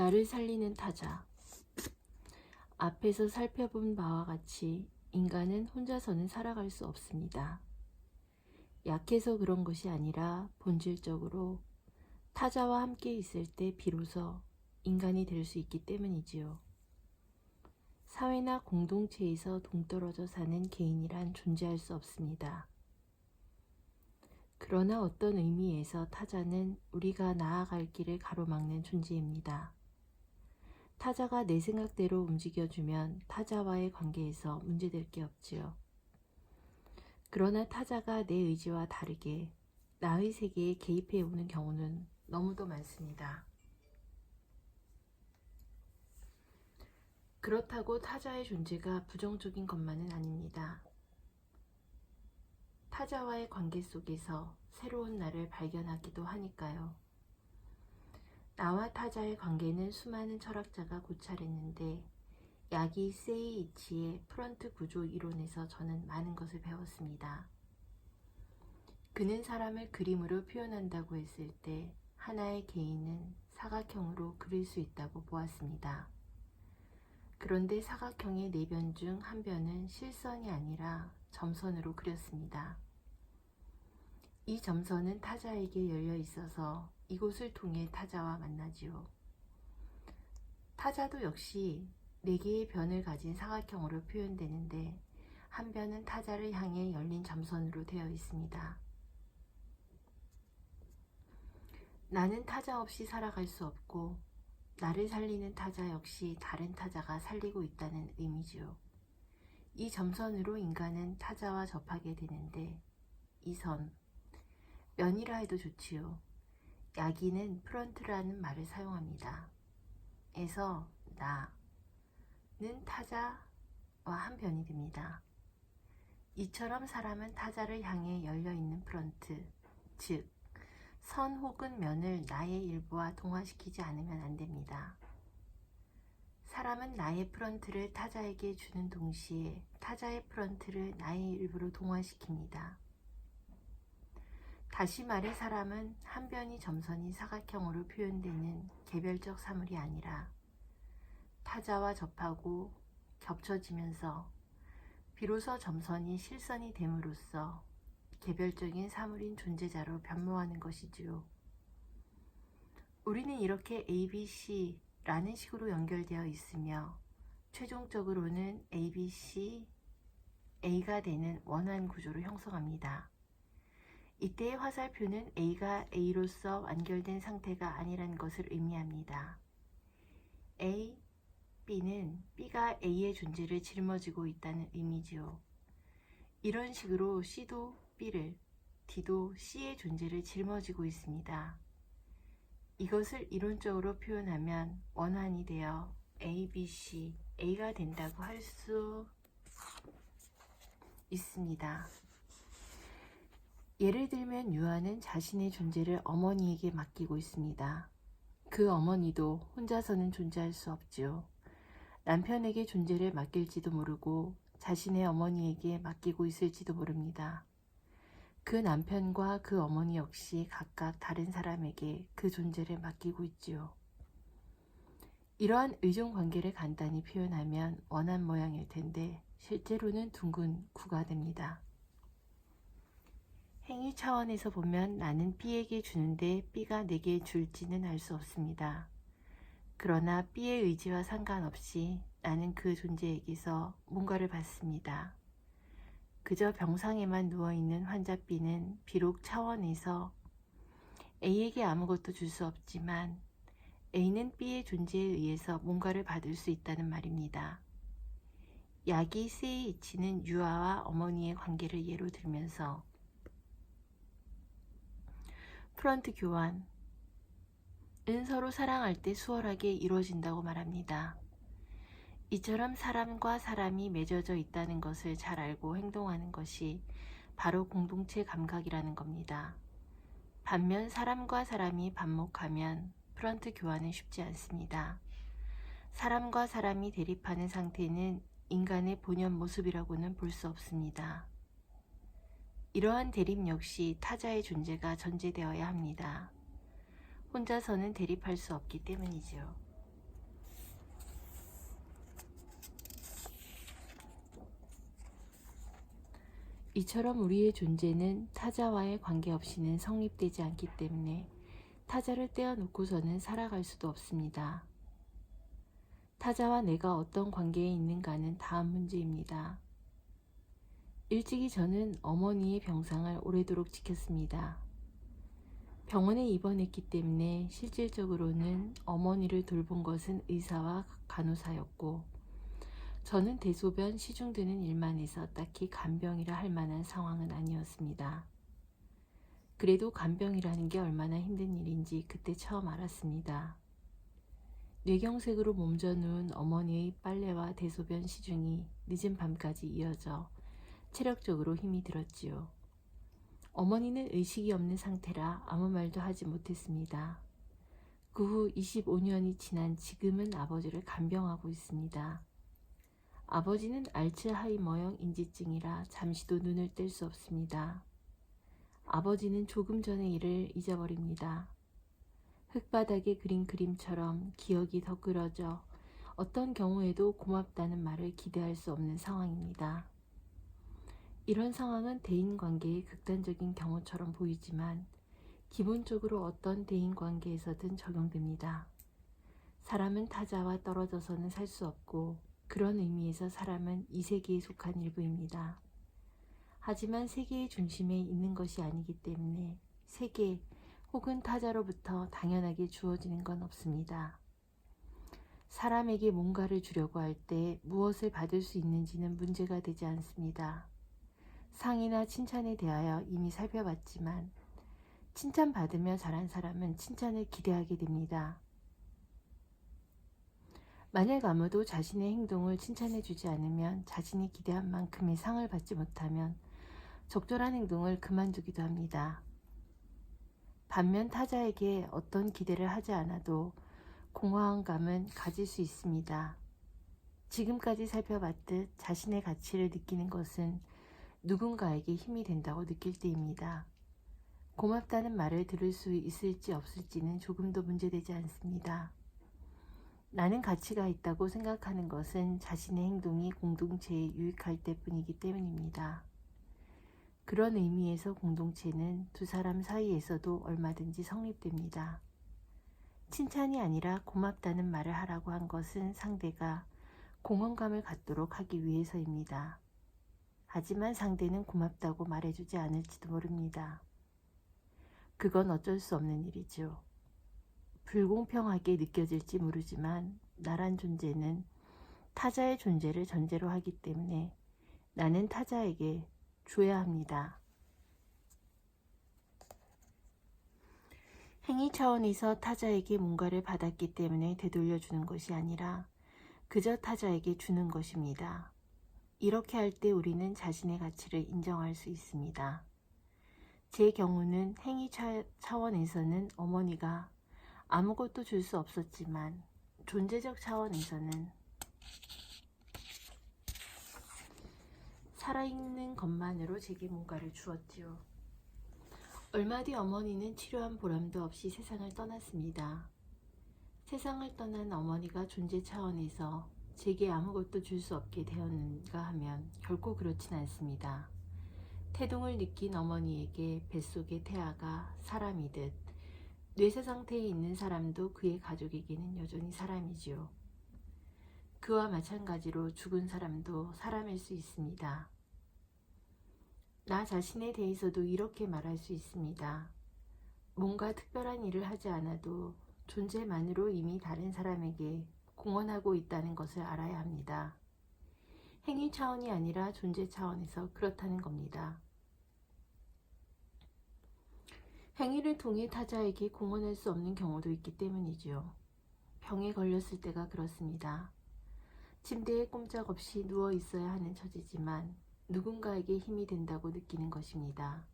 나를 살리는 타자. 앞에서 살펴본 바와 같이 인간은 혼자서는 살아갈 수 없습니다. 약해서 그런 것이 아니라 본질적으로 타자와 함께 있을 때 비로소 인간이 될 수 있기 때문이지요. 사회나 공동체에서 동떨어져 사는 개인이란 존재할 수 없습니다. 그러나 어떤 의미에서 타자는 우리가 나아갈 길을 가로막는 존재입니다. 타자가 내 생각대로 움직여주면 타자와의 관계에서 문제될 게 없지요. 그러나 타자가 내 의지와 다르게 나의 세계에 개입해 오는 경우는 너무도 많습니다. 그렇다고 타자의 존재가 부정적인 것만은 아닙니다. 타자와의 관계 속에서 새로운 나를 발견하기도 하니까요. 나와 타자의 관계는 수많은 철학자가 고찰했는데 야기 세이이치의 프런트 구조 이론에서 저는 많은 것을 배웠습니다. 그는 사람을 그림으로 표현한다고 했을 때 하나의 개인은 사각형으로 그릴 수 있다고 보았습니다. 그런데 사각형의 4변 중 한 변은 실선이 아니라 점선으로 그렸습니다. 이 점선은 타자에게 열려 있어서 이곳을 통해 타자와 만나지요. 타자도 역시 4개의 변을 가진 사각형으로 표현되는데 한 변은 타자를 향해 열린 점선으로 되어 있습니다. 나는 타자 없이 살아갈 수 없고 나를 살리는 타자 역시 다른 타자가 살리고 있다는 의미지요. 이 점선으로 인간은 타자와 접하게 되는데 이 선, 면이라 해도 좋지요. 야기는 프런트라는 말을 사용합니다. 에서 나는 타자와 한 변이 됩니다. 이처럼 사람은 타자를 향해 열려있는 프런트, 즉 선 혹은 면을 나의 일부와 동화시키지 않으면 안 됩니다. 사람은 나의 프런트를 타자에게 주는 동시에 타자의 프런트를 나의 일부로 동화시킵니다. 다시 말해 사람은 한 변이 점선이 사각형으로 표현되는 개별적 사물이 아니라 타자와 접하고 겹쳐지면서 비로소 점선이 실선이 됨으로써 개별적인 사물인 존재자로 변모하는 것이지요. 우리는 이렇게 ABC라는 식으로 연결되어 있으며 최종적으로는 ABC, A가 되는 원한 구조를 형성합니다. 이때의 화살표는 A가 A로서 완결된 상태가 아니라는 것을 의미합니다. A, B는 B가 A의 존재를 짊어지고 있다는 의미지요. 이런 식으로 C도 B를, D도 C의 존재를 짊어지고 있습니다. 이것을 이론적으로 표현하면 원환이 되어 A, B, C, A가 된다고 할 수 있습니다. 예를 들면 유아는 자신의 존재를 어머니에게 맡기고 있습니다. 그 어머니도 혼자서는 존재할 수 없지요. 남편에게 존재를 맡길지도 모르고 자신의 어머니에게 맡기고 있을지도 모릅니다. 그 남편과 그 어머니 역시 각각 다른 사람에게 그 존재를 맡기고 있지요. 이러한 의존 관계를 간단히 표현하면 원한 모양일 텐데 실제로는 둥근 구가 됩니다. 행위 차원에서 보면 나는 B에게 주는데 B가 내게 줄지는 알 수 없습니다. 그러나 B의 의지와 상관없이 나는 그 존재에게서 뭔가를 받습니다. 그저 병상에만 누워있는 환자 B는 비록 차원에서 A에게 아무것도 줄 수 없지만 A는 B의 존재에 의해서 뭔가를 받을 수 있다는 말입니다. 야기 세이이치는 유아와 어머니의 관계를 예로 들면서 프런트 교환은 서로 사랑할 때 수월하게 이루어진다고 말합니다. 이처럼 사람과 사람이 맺어져 있다는 것을 잘 알고 행동하는 것이 바로 공동체 감각이라는 겁니다. 반면 사람과 사람이 반목하면 프런트 교환은 쉽지 않습니다. 사람과 사람이 대립하는 상태는 인간의 본연 모습이라고는 볼 수 없습니다. 이러한 대립 역시 타자의 존재가 전제되어야 합니다. 혼자서는 대립할 수 없기 때문이지요. 이처럼 우리의 존재는 타자와의 관계 없이는 성립되지 않기 때문에 타자를 떼어놓고서는 살아갈 수도 없습니다. 타자와 내가 어떤 관계에 있는가는 다음 문제입니다. 일찍이 저는 어머니의 병상을 오래도록 지켰습니다. 병원에 입원했기 때문에 실질적으로는 어머니를 돌본 것은 의사와 간호사였고, 저는 대소변 시중 드는 일만 해서 딱히 간병이라 할 만한 상황은 아니었습니다. 그래도 간병이라는 게 얼마나 힘든 일인지 그때 처음 알았습니다. 뇌경색으로 몸져 누운 어머니의 빨래와 대소변 시중이 늦은 밤까지 이어져 체력적으로 힘이 들었지요. 어머니는 의식이 없는 상태라 아무 말도 하지 못했습니다. 그 후 25년이 지난 지금은 아버지를 간병하고 있습니다. 아버지는 알츠하이머형 인지증이라 잠시도 눈을 뗄 수 없습니다. 아버지는 조금 전의 일을 잊어버립니다. 흙바닥에 그린 그림처럼 기억이 더 끌어져 어떤 경우에도 고맙다는 말을 기대할 수 없는 상황입니다. 이런 상황은 대인관계의 극단적인 경우처럼 보이지만 기본적으로 어떤 대인관계에서든 적용됩니다. 사람은 타자와 떨어져서는 살 수 없고 그런 의미에서 사람은 이 세계에 속한 일부입니다. 하지만 세계의 중심에 있는 것이 아니기 때문에 세계 혹은 타자로부터 당연하게 주어지는 건 없습니다. 사람에게 뭔가를 주려고 할 때 무엇을 받을 수 있는지는 문제가 되지 않습니다. 상이나 칭찬에 대하여 이미 살펴봤지만 칭찬받으며 자란 사람은 칭찬을 기대하게 됩니다. 만약 아무도 자신의 행동을 칭찬해주지 않으면 자신이 기대한 만큼의 상을 받지 못하면 적절한 행동을 그만두기도 합니다. 반면 타자에게 어떤 기대를 하지 않아도 공허한 감은 가질 수 있습니다. 지금까지 살펴봤듯 자신의 가치를 느끼는 것은 누군가에게 힘이 된다고 느낄 때입니다. 고맙다는 말을 들을 수 있을지 없을지는 조금도 문제되지 않습니다. 나는 가치가 있다고 생각하는 것은 자신의 행동이 공동체에 유익할 때뿐이기 때문입니다. 그런 의미에서 공동체는 두 사람 사이에서도 얼마든지 성립됩니다. 칭찬이 아니라 고맙다는 말을 하라고 한 것은 상대가 공헌감을 갖도록 하기 위해서입니다. 하지만 상대는 고맙다고 말해주지 않을지도 모릅니다. 그건 어쩔 수 없는 일이죠. 불공평하게 느껴질지 모르지만 나란 존재는 타자의 존재를 전제로 하기 때문에 나는 타자에게 줘야 합니다. 행위 차원에서 타자에게 뭔가를 받았기 때문에 되돌려주는 것이 아니라 그저 타자에게 주는 것입니다. 이렇게 할 때 우리는 자신의 가치를 인정할 수 있습니다. 제 경우는 행위 차원에서는 어머니가 아무것도 줄 수 없었지만 존재적 차원에서는 살아있는 것만으로 제게 뭔가를 주었지요. 얼마 뒤 어머니는 치료한 보람도 없이 세상을 떠났습니다. 세상을 떠난 어머니가 존재 차원에서 제게 아무것도 줄 수 없게 되었는가 하면 결코 그렇진 않습니다. 태동을 느낀 어머니에게 뱃속의 태아가 사람이듯 뇌세 상태에 있는 사람도 그의 가족에게는 여전히 사람이지요. 그와 마찬가지로 죽은 사람도 사람일 수 있습니다. 나 자신에 대해서도 이렇게 말할 수 있습니다. 뭔가 특별한 일을 하지 않아도 존재만으로 이미 다른 사람에게 공헌하고 있다는 것을 알아야 합니다. 행위 차원이 아니라 존재 차원에서 그렇다는 겁니다. 행위를 통해 타자에게 공헌할 수 없는 경우도 있기 때문이지요. 병에 걸렸을 때가 그렇습니다. 침대에 꼼짝없이 누워 있어야 하는 처지지만 누군가에게 힘이 된다고 느끼는 것입니다.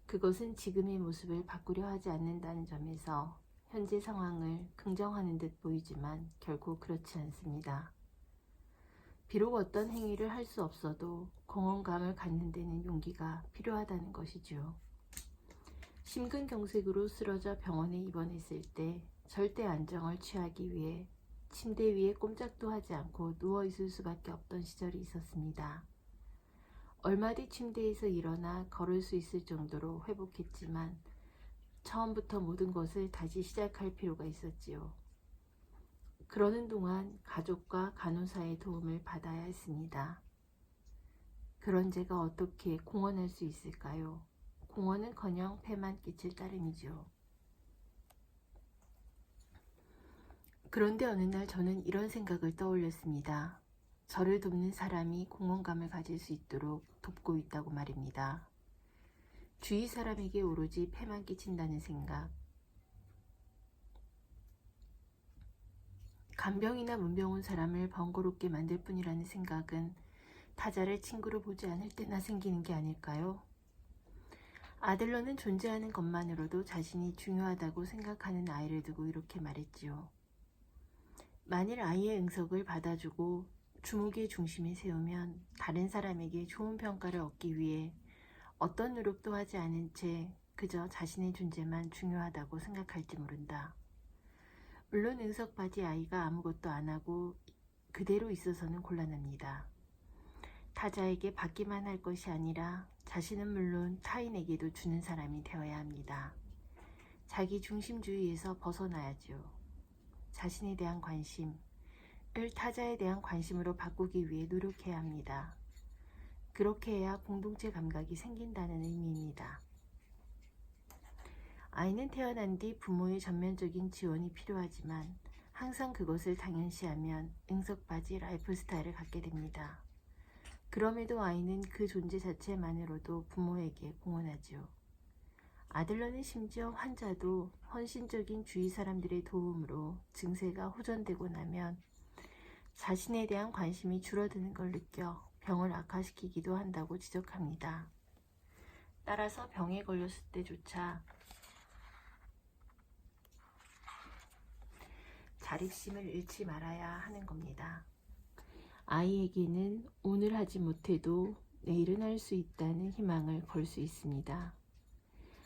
그것은 지금의 모습을 바꾸려 하지 않는다는 점에서 현재 상황을 긍정하는 듯 보이지만 결코 그렇지 않습니다. 비록 어떤 행위를 할 수 없어도 공헌감을 갖는 데는 용기가 필요하다는 것이죠. 심근경색으로 쓰러져 병원에 입원했을 때 절대 안정을 취하기 위해 침대 위에 꼼짝도 하지 않고 누워있을 수밖에 없던 시절이 있었습니다. 얼마 뒤 침대에서 일어나 걸을 수 있을 정도로 회복했지만 처음부터 모든 것을 다시 시작할 필요가 있었지요. 그러는 동안 가족과 간호사의 도움을 받아야 했습니다. 그런 제가 어떻게 공헌할 수 있을까요? 공헌은커녕 폐만 끼칠 따름이죠. 그런데 어느 날 저는 이런 생각을 떠올렸습니다. 저를 돕는 사람이 공헌감을 가질 수 있도록 돕고 있다고 말입니다. 주위 사람에게 오로지 폐만 끼친다는 생각, 간병이나 문병 온 사람을 번거롭게 만들 뿐이라는 생각은 타자를 친구로 보지 않을 때나 생기는 게 아닐까요? 아들러는 존재하는 것만으로도 자신이 중요하다고 생각하는 아이를 두고 이렇게 말했지요. 만일 아이의 응석을 받아주고 주목의 중심에 세우면 다른 사람에게 좋은 평가를 얻기 위해 어떤 노력도 하지 않은 채 그저 자신의 존재만 중요하다고 생각할지 모른다. 물론 응석받이 아이가 아무것도 안 하고 그대로 있어서는 곤란합니다. 타자에게 받기만 할 것이 아니라 자신은 물론 타인에게도 주는 사람이 되어야 합니다. 자기 중심주의에서 벗어나야죠. 자신에 대한 관심을 타자에 대한 관심으로 바꾸기 위해 노력해야 합니다. 그렇게 해야 공동체 감각이 생긴다는 의미입니다. 아이는 태어난 뒤 부모의 전면적인 지원이 필요하지만 항상 그것을 당연시하면 응석받이 라이프 스타일을 갖게 됩니다. 그럼에도 아이는 그 존재 자체만으로도 부모에게 공헌하지요. 아들러는 심지어 환자도 헌신적인 주위 사람들의 도움으로 증세가 호전되고 나면 자신에 대한 관심이 줄어드는 걸 느껴 병을 악화시키기도 한다고 지적합니다. 따라서 병에 걸렸을 때조차 자립심을 잃지 말아야 하는 겁니다. 아이에게는 오늘 하지 못해도 내일은 할 수 있다는 희망을 걸 수 있습니다.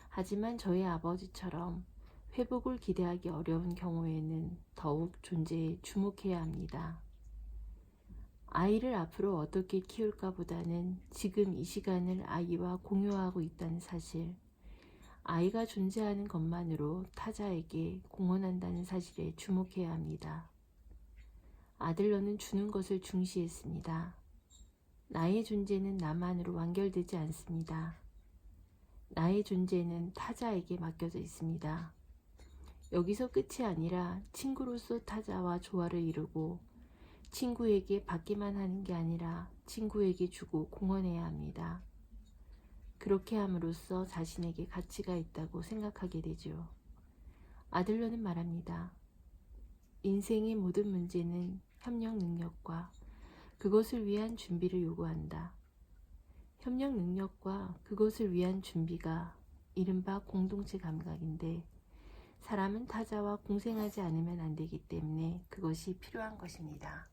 하지만 저희 아버지처럼 회복을 기대하기 어려운 경우에는 더욱 존재에 주목해야 합니다. 아이를 앞으로 어떻게 키울까 보다는 지금 이 시간을 아이와 공유하고 있다는 사실, 아이가 존재하는 것만으로 타자에게 공헌한다는 사실에 주목해야 합니다. 아들러는 주는 것을 중시했습니다. 나의 존재는 나만으로 완결되지 않습니다. 나의 존재는 타자에게 맡겨져 있습니다. 여기서 끝이 아니라 친구로서 타자와 조화를 이루고 친구에게 받기만 하는 게 아니라 친구에게 주고 공헌해야 합니다. 그렇게 함으로써 자신에게 가치가 있다고 생각하게 되죠. 아들러는 말합니다. 인생의 모든 문제는 협력 능력과 그것을 위한 준비를 요구한다. 협력 능력과 그것을 위한 준비가 이른바 공동체 감각인데 사람은 타자와 공생하지 않으면 안 되기 때문에 그것이 필요한 것입니다.